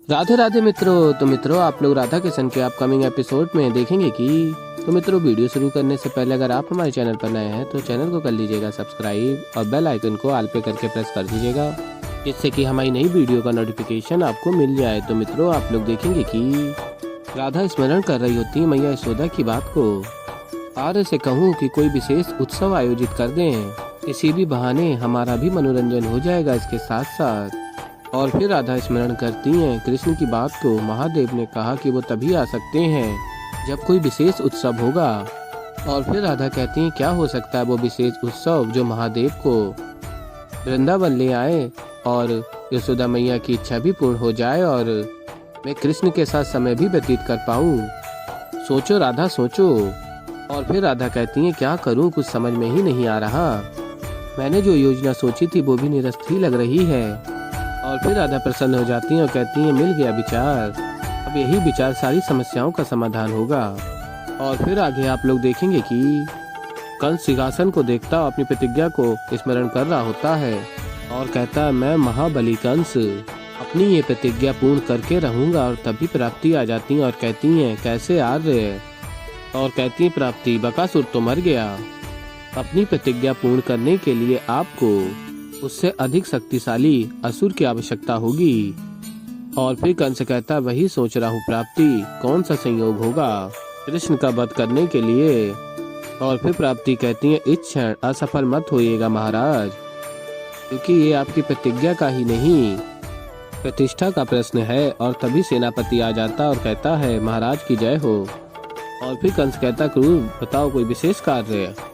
राधे राधे मित्रों। तो मित्रों, आप लोग राधा किशन के अपकमिंग एपिसोड में देखेंगे कि मित्रों, वीडियो शुरू करने से पहले अगर आप हमारे चैनल पर नए हैं तो चैनल को कर लीजिएगा सब्सक्राइब और बेल आइकन को ऑल पे करके प्रेस कर दीजिएगा, जिससे कि हमारी नई वीडियो का नोटिफिकेशन आपको मिल जाए। तो मित्रों, आप लोग देखेंगे कि राधा स्मरण कर रही होती है मैया यशोदा की बात को। आर्य से कहूँ कि कोई विशेष उत्सव आयोजित कर दें, किसी भी बहाने हमारा भी मनोरंजन हो जाएगा इसके साथ साथ। और फिर राधा स्मरण करती हैं कृष्ण की बात को। महादेव ने कहा कि वो तभी आ सकते हैं जब कोई विशेष उत्सव होगा। और फिर राधा कहती हैं क्या हो सकता है वो विशेष उत्सव जो महादेव को वृंदावन ले आए और यशोदा मैया की इच्छा भी पूर्ण हो जाए और मैं कृष्ण के साथ समय भी व्यतीत कर पाऊँ। सोचो राधा सोचो। और फिर राधा कहती हैं क्या करूँ, कुछ समझ में ही नहीं आ रहा। मैंने जो योजना सोची थी वो भी निरस्त ही लग रही है। और फिर राधा प्रसन्न हो जाती हैं और कहती हैं मिल गया विचार, अब यही विचार सारी समस्याओं का समाधान होगा। और फिर आगे आप लोग देखेंगे कि कंस सिंहासन को देखता अपनी प्रतिज्ञा को स्मरण कर रहा होता है और कहता है मैं महाबली कंस अपनी ये प्रतिज्ञा पूर्ण करके रहूंगा। और तभी प्राप्ति आ जाती है और कहती हैं कैसे आर्य, और कहती है प्राप्ति बकासुर तो मर गया, अपनी प्रतिज्ञा पूर्ण करने के लिए आपको उससे अधिक शक्तिशाली असुर की आवश्यकता होगी। और फिर कंस कहता वही सोच रहा हूँ प्राप्ति, कौन सा संयोग होगा कृष्ण का वध करने के लिए। और फिर प्राप्ति कहती है इस क्षण असफल मत होइएगा महाराज, क्योंकि ये आपकी प्रतिज्ञा का ही नहीं प्रतिष्ठा का प्रश्न है। और तभी सेनापति आ जाता और कहता है महाराज की जय हो। और फिर कंस कहता क्रूर बताओ कोई विशेष कार्य है।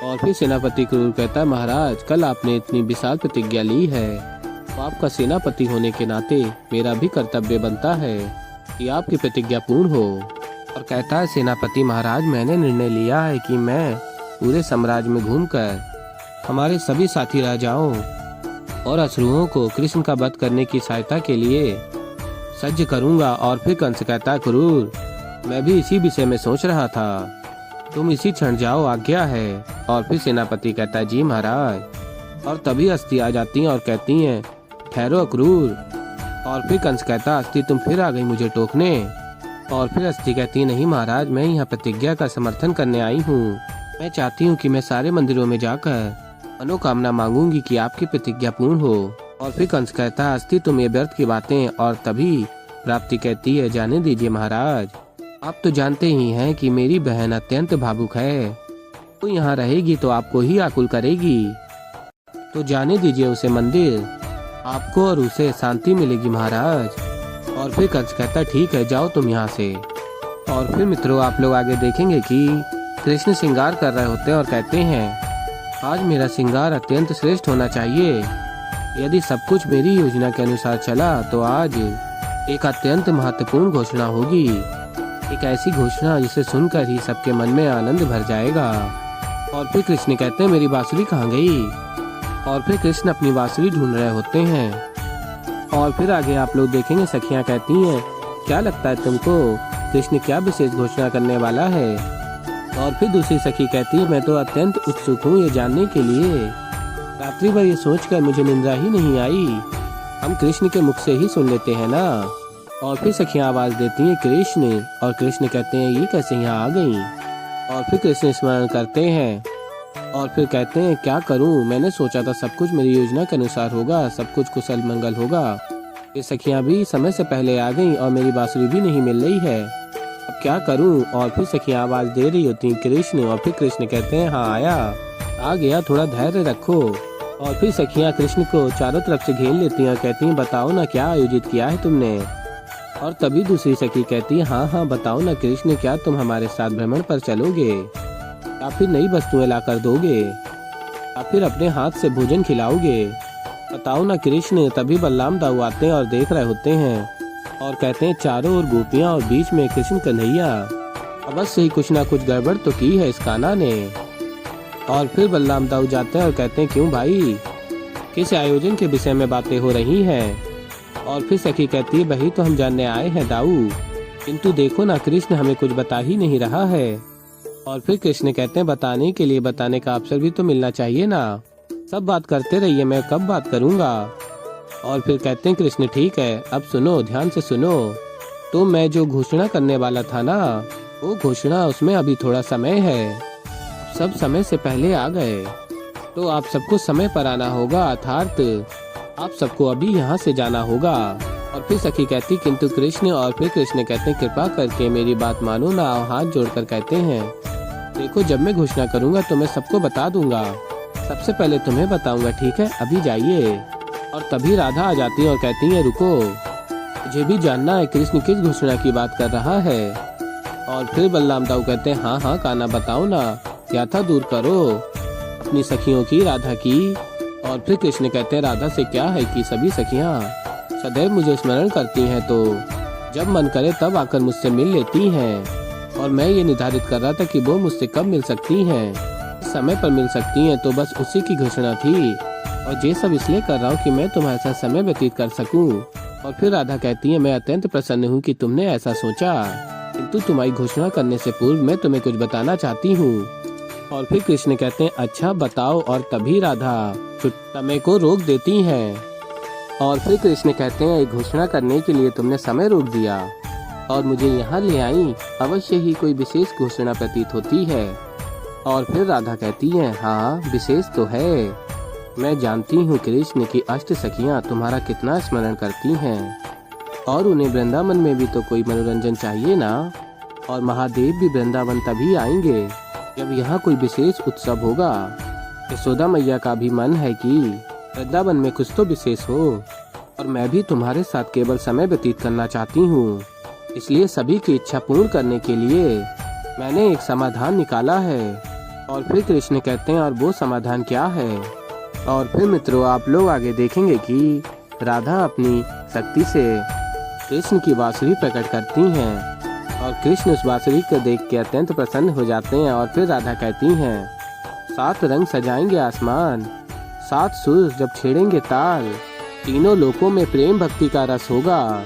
और फिर सेनापति क्रूर कहता है महाराज कल आपने इतनी विशाल प्रतिज्ञा ली है, तो आपका सेनापति होने के नाते मेरा भी कर्तव्य बनता है कि आपकी प्रतिज्ञा पूर्ण हो। और कहता है सेनापति महाराज मैंने निर्णय लिया है कि मैं पूरे साम्राज्य में घूमकर हमारे सभी साथी राजाओं और असुरों को कृष्ण का वध करने की सहायता के लिए सज्ज करूंगा। और फिर कंस कहता है क्रूर मैं भी इसी विषय में सोच रहा था, तुम इसी क्षण जाओ आज्ञा है। और फिर सेनापति कहता है जी महाराज। और तभी अस्थि आ जाती हैं और कहती हैं ठहरो क्रूर। और फिर कंस कहता अस्थि तुम फिर आ गई मुझे टोकने। और फिर अस्थि कहती है नहीं महाराज मैं यहाँ प्रतिज्ञा का समर्थन करने आई हूँ। मैं चाहती हूँ कि मैं सारे मंदिरों में जाकर मनोकामना मांगूंगी कि आपकी प्रतिज्ञा पूर्ण हो। और फिर कंस कहता अस्थि तुम ये व्यर्थ की बातें। और तभी प्राप्ति कहती है जाने दीजिए महाराज, आप तो जानते ही हैं कि मेरी बहन अत्यंत भावुक है, वो यहाँ रहेगी तो आपको ही आकुल करेगी, तो जाने दीजिए उसे मंदिर, आपको और उसे शांति मिलेगी महाराज। और फिर कंस कहता ठीक है जाओ तुम यहाँ से। और फिर मित्रों आप लोग आगे देखेंगे कि कृष्ण श्रृंगार कर रहे होते हैं और कहते हैं आज मेरा श्रृंगार अत्यंत श्रेष्ठ होना चाहिए। यदि सब कुछ मेरी योजना के अनुसार चला तो आज एक अत्यंत महत्वपूर्ण घोषणा होगी, एक ऐसी घोषणा जिसे सुनकर ही सबके मन में आनंद भर जाएगा। और फिर कृष्ण कहते हैं मेरी बांसुरी कहाँ गई। और फिर कृष्ण अपनी बांसुरी ढूंढ रहे होते हैं। और फिर आगे आप लोग देखेंगे सखियाँ कहती हैं क्या लगता है तुमको कृष्ण क्या विशेष घोषणा करने वाला है। और फिर दूसरी सखी कहती है मैं तो अत्यंत उत्सुक हूँ ये जानने के लिए, रात्रि भर ये सोचकर मुझे निंद्रा ही नहीं आई, हम कृष्ण के मुख से ही सुन लेते हैं ना। और फिर सखियाँ आवाज देती हैं कृष्ण। और कृष्ण कहते हैं ये कैसे यहाँ आ गई। और फिर कृष्ण स्मरण करते हैं और फिर कहते हैं क्या करूँ, मैंने सोचा था सब कुछ मेरी योजना के अनुसार होगा, सब कुछ कुशल मंगल होगा। ये सखियाँ भी समय से पहले आ गईं और मेरी बांसुरी भी नहीं मिल रही है, अब क्या करूँ। और फिर सखियाँ आवाज दे रही होती हैं कृष्ण। और फिर कृष्ण कहते हैं हाँ आया आ गया, थोड़ा धैर्य रखो। और फिर सखियाँ कृष्ण को चारों तरफ से घेर लेती हैं और कहती हैं बताओ ना क्या आयोजित किया है तुमने। और तभी दूसरी सखी कहती है हाँ बताओ ना कृष्ण, क्या तुम हमारे साथ भ्रमण पर चलोगे या फिर नई वस्तुएं लाकर दोगे या फिर अपने हाथ से भोजन खिलाओगे, बताओ ना कृष्ण। तभी बलराम दाऊ आते हैं और देख रहे होते हैं और कहते हैं चारों ओर गोपियां और बीच में कृष्ण कन्हैया, अवश्य ही कुछ ना कुछ गड़बड़ तो की है इस कान्हा ने। और फिर बलराम दाऊ जाते हैं और कहते हैं क्यों भाई, किस आयोजन के विषय में बातें हो रही हैं। और फिर सखी कहती है वही तो हम जानने आए हैं दाऊ, किंतु देखो ना कृष्ण हमें कुछ बता ही नहीं रहा है। और फिर कृष्ण कहते हैं बताने के लिए बताने का अवसर भी तो मिलना चाहिए ना, सब बात करते रहिए मैं कब बात करूंगा। और फिर कहते हैं कृष्ण ठीक है, अब सुनो, ध्यान से सुनो। तो मैं जो घोषणा करने वाला था ना, वो घोषणा उसमें अभी थोड़ा समय है, सब समय से पहले आ गए, तो आप सबको समय पर आना होगा, अर्थात आप सबको अभी यहाँ से जाना होगा। और फिर सखी कहती किंतु कृष्ण, और फिर कृष्ण कहते हैं कृपा करके मेरी बात मानो ना, और हाथ जोड़कर कहते हैं देखो जब मैं घोषणा करूँगा तो मैं सबको बता दूंगा, सबसे पहले तुम्हें बताऊंगा, ठीक है, अभी जाइए। और तभी राधा आ जाती है और कहती है रुको, मुझे भी जानना है कृष्ण किस घोषणा की बात कर रहा है। और फिर बलराम दाऊ कहते हैं हाँ हाँ कान्हा बताओ ना, व्यथा दूर करो अपनी सखियों की, राधा की। और फिर कृष्ण कहते हैं राधा से क्या है कि सभी सखियाँ सदैव मुझे स्मरण करती हैं, तो जब मन करे तब आकर मुझसे मिल लेती हैं, और मैं ये निर्धारित कर रहा था कि वो मुझसे कब मिल सकती हैं, समय पर मिल सकती हैं, तो बस उसी की घोषणा थी, और ये सब इसलिए कर रहा हूँ कि मैं तुम्हारे साथ समय व्यतीत कर सकूं। और फिर राधा कहती है मैं अत्यंत प्रसन्न हूँ कि तुमने ऐसा सोचा, किंतु तुम्हारी घोषणा करने से पूर्व मैं तुम्हें कुछ बताना चाहती हूँ। और फिर कृष्ण कहते हैं अच्छा बताओ, और तभी राधा समय को रोक देती हैं। और फिर कृष्ण कहते हैं घोषणा करने के लिए तुमने समय रोक दिया और मुझे यहाँ ले आई, अवश्य ही कोई विशेष घोषणा प्रतीत होती है। और फिर राधा कहती है हाँ विशेष तो है, मैं जानती हूँ कृष्ण की अष्ट सखियाँ तुम्हारा कितना स्मरण करती हैं, और उन्हें वृंदावन में भी तो कोई मनोरंजन चाहिए ना, और महादेव भी वृंदावन तभी आएंगे जब यहाँ कोई विशेष उत्सव होगा। यशोदा मैया का भी मन है कि वृंदावन में कुछ तो विशेष हो, और मैं भी तुम्हारे साथ केवल समय व्यतीत करना चाहती हूँ, इसलिए सभी की इच्छा पूर्ण करने के लिए मैंने एक समाधान निकाला है। और फिर कृष्ण कहते हैं और वो समाधान क्या है। और फिर मित्रों आप लोग आगे देखेंगे कि राधा अपनी शक्ति से कृष्ण की बांसुरी प्रकट करती हैं, और कृष्ण उस बांसुरी को देख के अत्यंत प्रसन्न हो जाते हैं। और फिर राधा कहती हैं 7 रंग सजाएंगे आसमान, 7 सुर जब छेड़ेंगे ताल, तीनों लोकों में प्रेम भक्ति का रस होगा,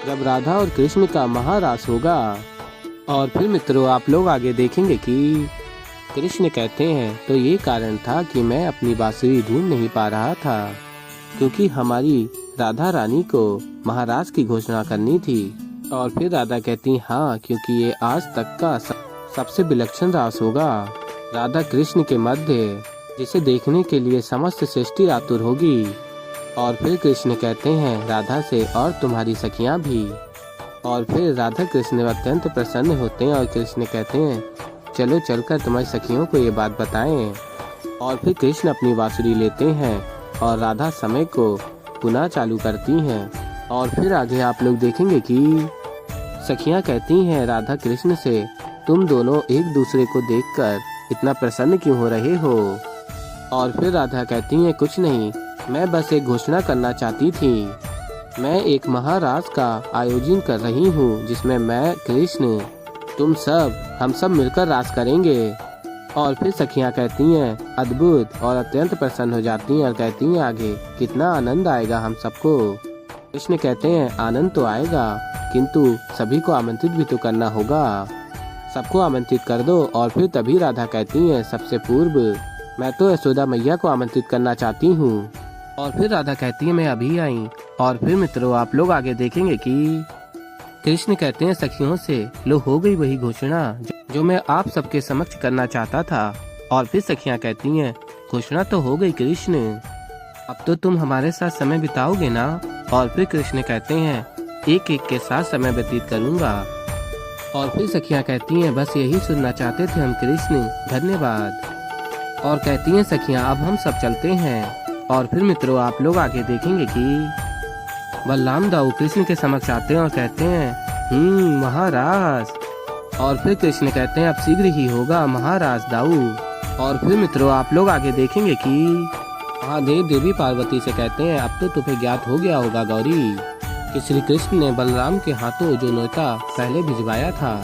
जब राधा और कृष्ण का महारास होगा। और फिर मित्रों आप लोग आगे देखेंगे कि कृष्ण कहते हैं तो ये कारण था कि मैं अपनी बांसुरी ढूंढ नहीं पा रहा था, क्योंकि हमारी राधा रानी को महाराज की घोषणा करनी थी। और फिर राधा कहती हाँ क्योंकि ये आज तक का सबसे विलक्षण रास होगा, राधा कृष्ण के मध्य, जिसे देखने के लिए समस्त सृष्टि आतुर होगी। और फिर कृष्ण कहते हैं राधा से और तुम्हारी सखियां भी। और फिर राधा कृष्ण अत्यंत प्रसन्न होते हैं, और कृष्ण कहते हैं चलो चलकर तुम्हारी सखियों को ये बात बताएं। और फिर कृष्ण अपनी बांसुरी लेते हैं और राधा समय को पुनः चालू करती हैं। और फिर आगे आप लोग देखेंगे कि सखियां कहती हैं राधा कृष्ण से तुम दोनों एक दूसरे को देखकर इतना प्रसन्न क्यों हो रहे हो। और फिर राधा कहती हैं कुछ नहीं, मैं बस एक घोषणा करना चाहती थी, मैं एक महारास का आयोजन कर रही हूँ जिसमें मैं कृष्ण तुम सब हम सब मिलकर रास करेंगे। और फिर सखियां कहती हैं अद्भुत, और अत्यंत प्रसन्न हो जाती हैं और कहती हैं आगे कितना आनंद आएगा हम सबको। कृष्ण कहते हैं आनंद तो आएगा किंतु सभी को आमंत्रित भी तो करना होगा, सबको आमंत्रित कर दो। और फिर तभी राधा कहती हैं सबसे पूर्व मैं तो यशोदा मैया को आमंत्रित करना चाहती हूँ। और फिर राधा कहती है मैं अभी आई। और फिर मित्रों आप लोग आगे देखेंगे कि कृष्ण कहते हैं सखियों से लो हो गई वही घोषणा जो मैं आप सबके समक्ष करना चाहता था। और फिर सखियां कहती हैं घोषणा तो हो गई कृष्ण, अब तो तुम हमारे साथ समय बिताओगे ना। और फिर कृष्ण कहते हैं एक एक के साथ समय व्यतीत करूंगा। और फिर सखियां कहती हैं बस यही सुनना चाहते थे हम कृष्ण, धन्यवाद। और कहती हैं सखियां अब हम सब चलते हैं। और फिर मित्रों आप लोग आगे देखेंगे कि बलराम दाऊ कृष्ण के समक्ष आते हैं और कहते हैं महाराज। और फिर कृष्ण कहते हैं अब शीघ्र ही होगा महाराज दाऊ। और फिर मित्रों आप लोग आगे देखेंगे कि महादेव देवी पार्वती से कहते हैं अब तो तुम्हें ज्ञात हो गया होगा गौरी कि श्री कृष्ण ने बलराम के हाथों जो न्योता पहले भिजवाया था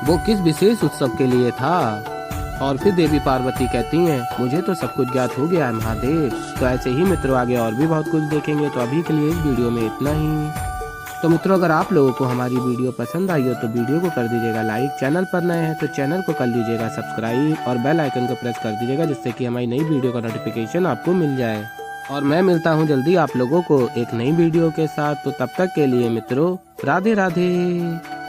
वो किस विशेष उत्सव के लिए था। और फिर देवी पार्वती कहती हैं मुझे तो सब कुछ ज्ञात हो गया है महादेव। तो ऐसे ही मित्रों आगे और भी बहुत कुछ देखेंगे, तो अभी के लिए इस वीडियो में इतना ही। तो मित्रों अगर आप लोगों को हमारी वीडियो पसंद आई हो तो वीडियो को कर दीजिएगा लाइक, चैनल पर नए हैं तो चैनल को कर लीजिएगा सब्सक्राइब और बेल आइकन को प्रेस कर दीजिएगा जिससे कि हमारी नई वीडियो का नोटिफिकेशन आपको मिल जाए। और मैं मिलता हूँ जल्दी आप लोगों को एक नई वीडियो के साथ। तो तब तक के लिए मित्रों राधे राधे।